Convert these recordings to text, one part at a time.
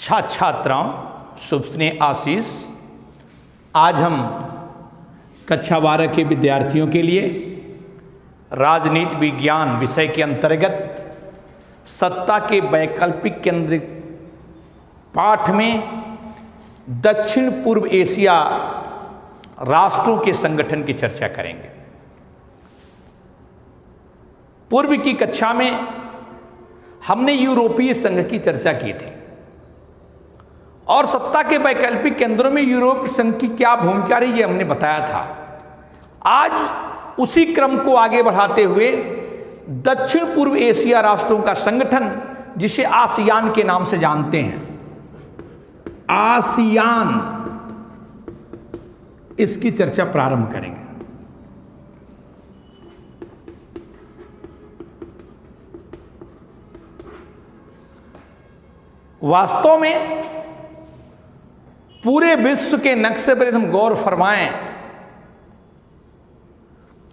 छात्राओं, शुभ स्नेह आशीष। आज हम कक्षा 12 के विद्यार्थियों के लिए राजनीति विज्ञान विषय के अंतर्गत सत्ता के वैकल्पिक केंद्र पाठ में दक्षिण पूर्व एशिया राष्ट्रों के संगठन की चर्चा करेंगे। पूर्व की कक्षा में हमने यूरोपीय संघ की चर्चा की थी और सत्ता के वैकल्पिक केंद्रों में यूरोपीय संघ की क्या भूमिका रही ये हमने बताया था। आज उसी क्रम को आगे बढ़ाते हुए दक्षिण पूर्व एशिया राष्ट्रों का संगठन, जिसे आसियान के नाम से जानते हैं, आसियान, इसकी चर्चा प्रारंभ करेंगे। वास्तव में पूरे विश्व के नक्शे पर हम गौर फरमाएं,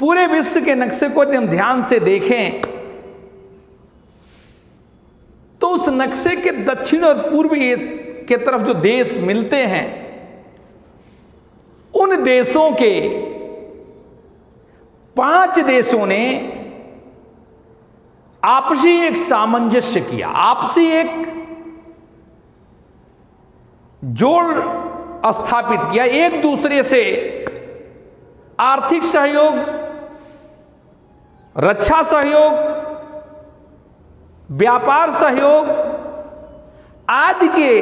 पूरे विश्व के नक्शे को यदि हम ध्यान से देखें तो उस नक्शे के दक्षिण और पूर्व के तरफ जो देश मिलते हैं, उन देशों के 5 देशों ने आपसी एक सामंजस्य किया, आपसी एक जोड़ स्थापित किया, एक दूसरे से आर्थिक सहयोग, रक्षा सहयोग, व्यापार सहयोग आदि के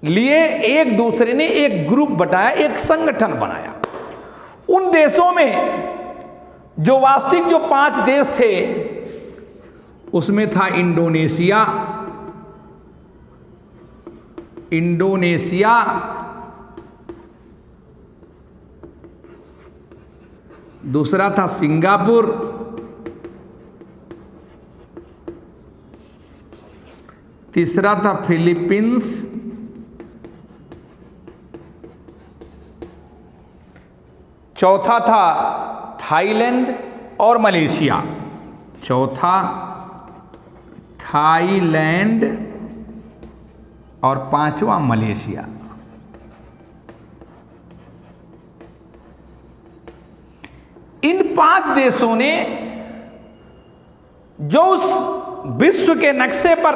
लिए एक दूसरे ने एक ग्रुप बनाया, एक संगठन बनाया। उन देशों में जो वास्तविक जो 5 देश थे उसमें था इंडोनेशिया, दूसरा था सिंगापुर, तीसरा था फिलीपींस, चौथा था थाईलैंड और मलेशिया। चौथा थाईलैंड और 5वां मलेशिया। इन 5 देशों ने जो उस विश्व के नक्शे पर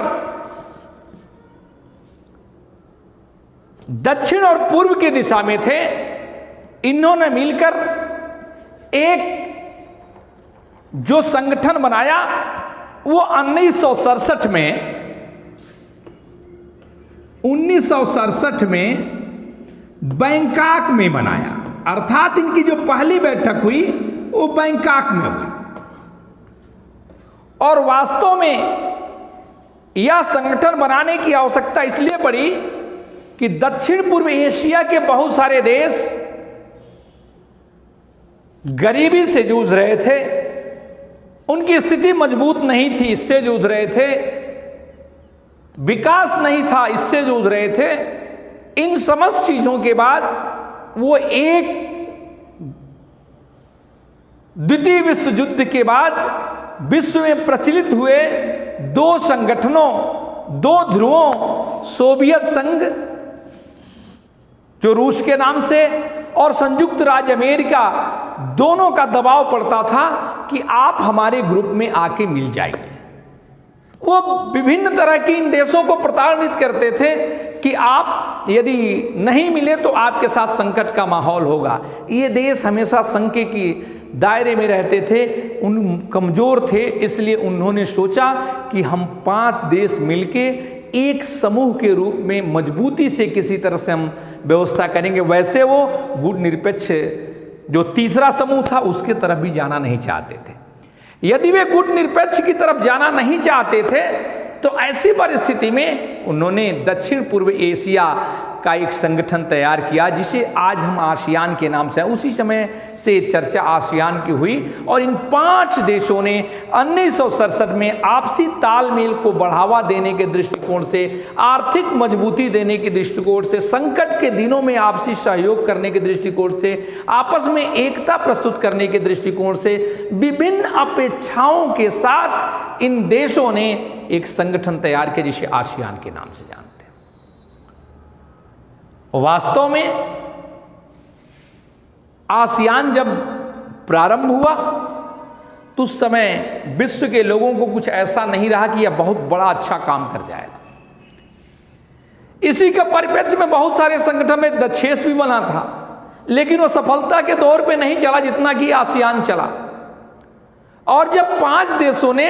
दक्षिण और पूर्व की दिशा में थे, इन्होंने मिलकर एक जो संगठन बनाया वो 1967 में बैंकॉक में बनाया। अर्थात इनकी जो पहली बैठक हुई वो बैंकॉक में हुई। और वास्तव में यह संगठन बनाने की आवश्यकता इसलिए पड़ी कि दक्षिण पूर्व एशिया के बहुत सारे देश गरीबी से जूझ रहे थे, उनकी स्थिति मजबूत नहीं थी, इससे जूझ रहे थे, विकास नहीं था, इससे जूझ रहे थे। इन समस्त चीजों के बाद वो एक द्वितीय विश्व युद्ध के बाद विश्व में प्रचलित हुए 2 संगठनों, 2 ध्रुवों, सोवियत संघ जो रूस के नाम से और संयुक्त राज्य अमेरिका, दोनों का दबाव पड़ता था कि आप हमारे ग्रुप में आके मिल जाएंगे। वो विभिन्न तरह की इन देशों को प्रताड़ित करते थे कि आप यदि नहीं मिले तो आपके साथ संकट का माहौल होगा। ये देश हमेशा संघ के दायरे में रहते थे, उन कमजोर थे, इसलिए उन्होंने सोचा कि हम 5 देश मिलके एक समूह के रूप में मजबूती से किसी तरह से हम व्यवस्था करेंगे। वैसे वो गुटनिरपेक्ष जो तीसरा समूह था उसके तरफ भी जाना नहीं चाहते थे। यदि वे गुटनिरपेक्ष की तरफ जाना नहीं चाहते थे तो ऐसी परिस्थिति में उन्होंने दक्षिण पूर्व एशिया का एक संगठन तैयार किया जिसे आज हम आसियान के नाम से, उसी समय से चर्चा आसियान की हुई। और इन 5 देशों ने 1967 में आपसी तालमेल को बढ़ावा देने के दृष्टिकोण से, आर्थिक मजबूती देने के दृष्टिकोण से, संकट के दिनों में आपसी सहयोग करने के दृष्टिकोण से, आपस में एकता प्रस्तुत करने के दृष्टिकोण से, विभिन्न अपेक्षाओं के साथ इन देशों ने एक संगठन तैयार किया जिसे आसियान के नाम से जानते हैं। वास्तव में आसियान जब प्रारंभ हुआ तो उस समय विश्व के लोगों को कुछ ऐसा नहीं रहा कि यह बहुत बड़ा अच्छा काम कर जाएगा। इसी के परिप्रेक्ष्य में बहुत सारे संगठन में द6 भी बना था, लेकिन वो सफलता के दौर पे नहीं चला जितना कि आसियान चला। और जब 5 देशों ने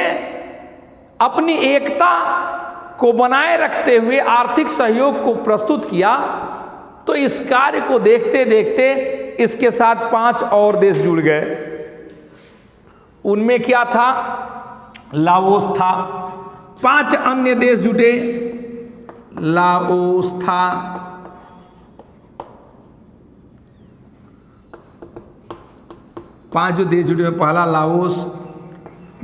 अपनी एकता को बनाए रखते हुए आर्थिक सहयोग को प्रस्तुत किया तो इस कार्य को देखते देखते इसके साथ 5 और देश जुड़ गए। उनमें क्या था? लाओस था, 5 अन्य देश जुटे, लाओस था, पांच जो देश जुड़े हुए, पहला लाओस,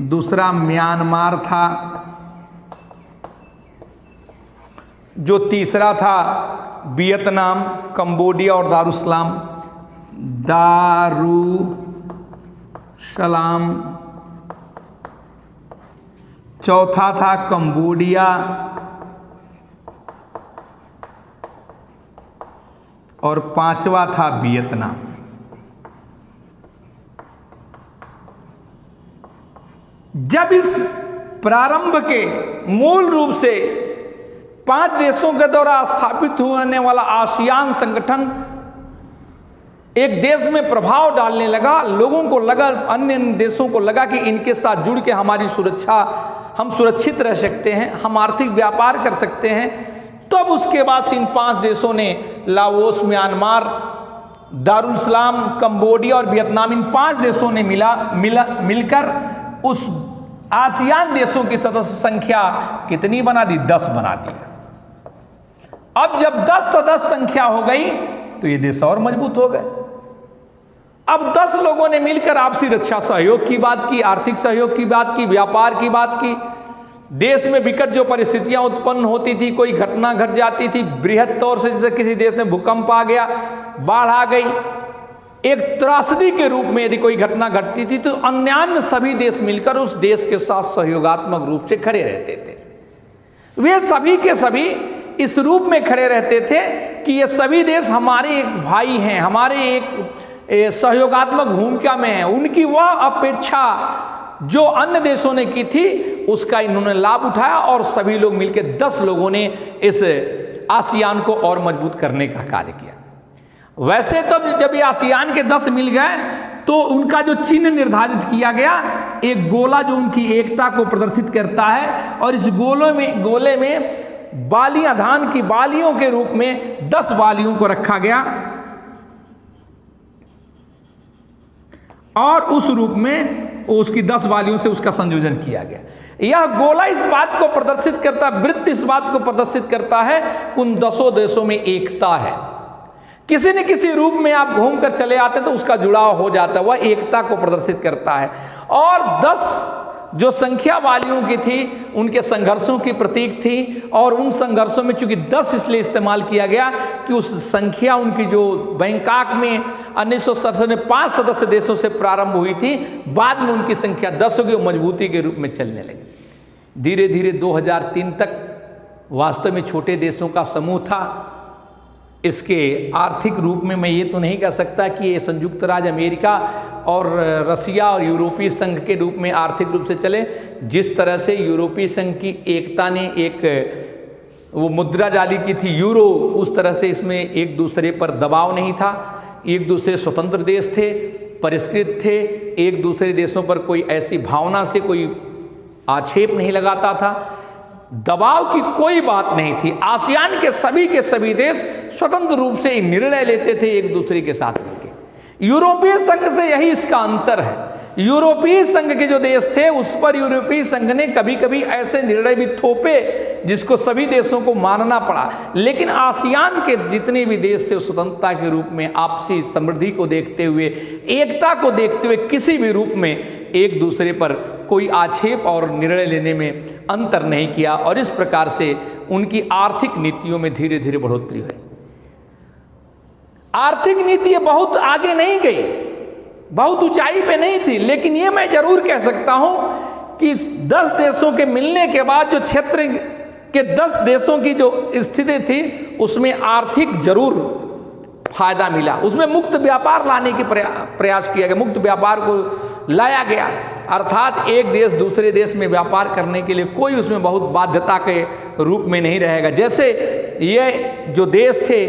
दूसरा म्यांमार था, जो तीसरा था वियतनाम, कंबोडिया और दारुसलाम, चौथा था कंबोडिया और 5वां था वियतनाम। जब इस प्रारंभ के मूल रूप से 5 देशों के द्वारा स्थापित होने वाला आसियान संगठन एक देश में प्रभाव डालने लगा, लोगों को लगा, अन्य देशों को लगा कि इनके साथ जुड़ के हमारी सुरक्षा, हम सुरक्षित रह सकते हैं, हम आर्थिक व्यापार कर सकते हैं। तब उसके बाद इन 5 देशों ने लाओस, म्यांमार, दारुसलाम, कंबोडिया और वियतनाम, इन 5 देशों ने मिलकर उस आसियान देशों की सदस्य संख्या कितनी बना दी? 10 बना दी। अब जब 10 सदस्य संख्या हो गई तो ये देश और मजबूत हो गए। अब 10 लोगों ने मिलकर आपसी रक्षा सहयोग की बात की, आर्थिक सहयोग की बात की, व्यापार की बात की। देश में विकट जो परिस्थितियां उत्पन्न होती थी, कोई घटना घट जाती थी बृहद तौर से, जैसे किसी देश में भूकंप आ गया, बाढ़ आ गई, एक त्रासदी के रूप में यदि कोई घटना घटती थी तो अन्यान्य सभी देश मिलकर उस देश के साथ सहयोगात्मक रूप से खड़े रहते थे। वे सभी के सभी इस रूप में खड़े रहते थे कि ये सभी देश हमारे एक भाई हैं, हमारे एक सहयोगात्मक भूमिका में हैं। उनकी वह अपेक्षा जो अन्य देशों ने की थी उसका इन्होंने लाभ उठाया और सभी लोग मिलकर 10 लोगों ने इस आसियान को और मजबूत करने का कार्य किया। वैसे तो जब ये आसियान के 10 मिल गए तो उनका जो चिन्ह निर्धारित किया गया, एक गोला जो उनकी एकता को प्रदर्शित करता है, और इस गोले में बालियां, धान की बालियों के रूप में 10 बालियों को रखा गया और उस रूप में उसकी 10 बालियों से उसका संयोजन किया गया। यह गोला इस बात को प्रदर्शित करता, वृत्त इस बात को प्रदर्शित करता है उन 10 देशों में एकता है। किसी न किसी रूप में आप घूमकर चले आते तो उसका जुड़ाव हो जाता है, वह एकता को प्रदर्शित करता है। और 10 जो संख्या वालियों की थी उनके संघर्षों की प्रतीक थी, और उन संघर्षों में चूंकि 10 इसलिए इस्तेमाल किया गया कि उस संख्या उनकी जो बैंकॉक में 1967 में 5 सदस्य देशों से प्रारंभ हुई थी, बाद में उनकी संख्या 10 हो गई, मजबूती के रूप में चलने लगी। धीरे धीरे 2003 तक वास्तव में छोटे देशों का समूह था। इसके आर्थिक रूप में मैं ये तो नहीं कह सकता कि ये संयुक्त राज्य अमेरिका और रसिया और यूरोपीय संघ के रूप में आर्थिक रूप से चले। जिस तरह से यूरोपीय संघ की एकता ने एक वो मुद्रा जारी की थी यूरो, उस तरह से इसमें एक दूसरे पर दबाव नहीं था, एक दूसरे स्वतंत्र देश थे, परिष्कृत थे, एक दूसरे देशों पर कोई ऐसी भावना से कोई आक्षेप नहीं लगाता था, दबाव की कोई बात नहीं थी। आसियान के सभी देश स्वतंत्र रूप से निर्णय लेते थे एक दूसरे के साथ मिलकर। यूरोपीय संघ से यही इसका अंतर है यूरोपीय संघ के जो देश थे उस पर यूरोपीय संघ ने कभी कभी ऐसे निर्णय भी थोपे जिसको सभी देशों को मानना पड़ा, लेकिन आसियान के जितने भी देश थे स्वतंत्रता के रूप में आपसी समृद्धि को देखते हुए, एकता को देखते हुए किसी भी रूप में एक दूसरे पर कोई आक्षेप और निर्णय लेने में अंतर नहीं किया और इस प्रकार से उनकी आर्थिक नीतियों में धीरे धीरे बढ़ोतरी हुई। आर्थिक नीति बहुत आगे नहीं गई, बहुत ऊंचाई पे नहीं थी, लेकिन ये मैं जरूर कह सकता हूं कि 10 देशों के मिलने के बाद जो क्षेत्र के 10 देशों की जो स्थिति थी उसमें आर्थिक जरूर फायदा मिला। उसमें मुक्त व्यापार लाने की प्रयास किया गया, मुक्त व्यापार को लाया गया, अर्थात एक देश दूसरे देश में व्यापार करने के लिए कोई उसमें बहुत बाध्यता के रूप में नहीं रहेगा। जैसे ये जो देश थे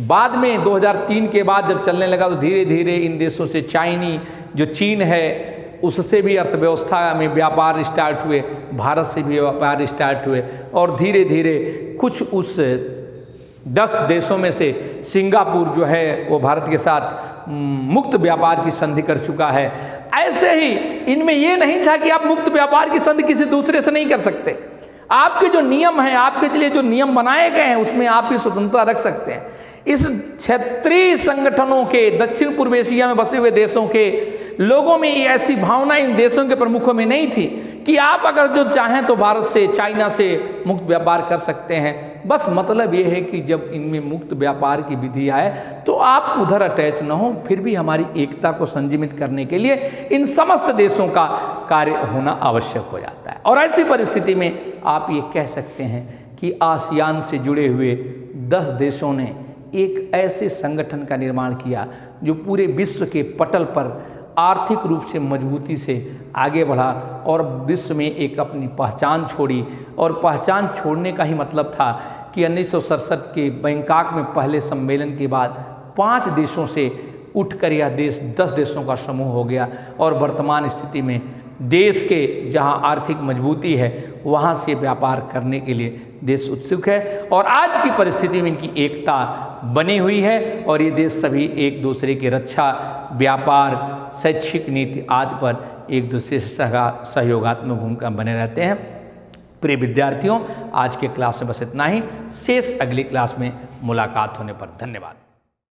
बाद में 2003 के बाद जब चलने लगा तो धीरे धीरे इन देशों से जो चीन है उससे भी अर्थव्यवस्था में व्यापार स्टार्ट हुए, भारत से भी व्यापार स्टार्ट हुए और धीरे धीरे कुछ उस 10 देशों में से सिंगापुर जो है वो भारत के साथ मुक्त व्यापार की संधि कर चुका है। ऐसे ही इनमें ये नहीं था कि आप मुक्त व्यापार की संधि किसी दूसरे से नहीं कर सकते। आपके जो नियम हैं, आपके लिए जो नियम बनाए गए हैं उसमें आप भी स्वतंत्रता रख सकते हैं। इस क्षेत्रीय संगठनों के दक्षिण पूर्व एशिया में बसे हुए देशों के लोगों में ये ऐसी भावना इन देशों के प्रमुखों में नहीं थी कि आप अगर जो चाहें तो भारत से, चाइना से मुक्त व्यापार कर सकते हैं। बस मतलब ये है कि जब इनमें मुक्त व्यापार की विधि आए तो आप उधर अटैच न हो, फिर भी हमारी एकता को संजीवित करने के लिए इन समस्त देशों का कार्य होना आवश्यक हो जाता है। और ऐसी परिस्थिति में आप ये कह सकते हैं कि आसियान से जुड़े हुए 10 देशों ने एक ऐसे संगठन का निर्माण किया जो पूरे विश्व के पटल पर आर्थिक रूप से मजबूती से आगे बढ़ा और विश्व में एक अपनी पहचान छोड़ी। और पहचान छोड़ने का ही मतलब था कि 1967 के बैंकॉक में पहले सम्मेलन के बाद 5 देशों से उठकर यह देश 10 देशों का समूह हो गया और वर्तमान स्थिति में देश के जहां आर्थिक मजबूती है वहां से व्यापार करने के लिए देश उत्सुक है और आज की परिस्थिति में इनकी एकता बनी हुई है और ये देश सभी एक दूसरे की रक्षा, व्यापार, शैक्षिक नीति आदि पर एक दूसरे से सहयोगात्मक भूमिका बने रहते हैं। प्रिय विद्यार्थियों, आज के क्लास में बस इतना ही। शेष अगली क्लास में मुलाकात होने पर धन्यवाद।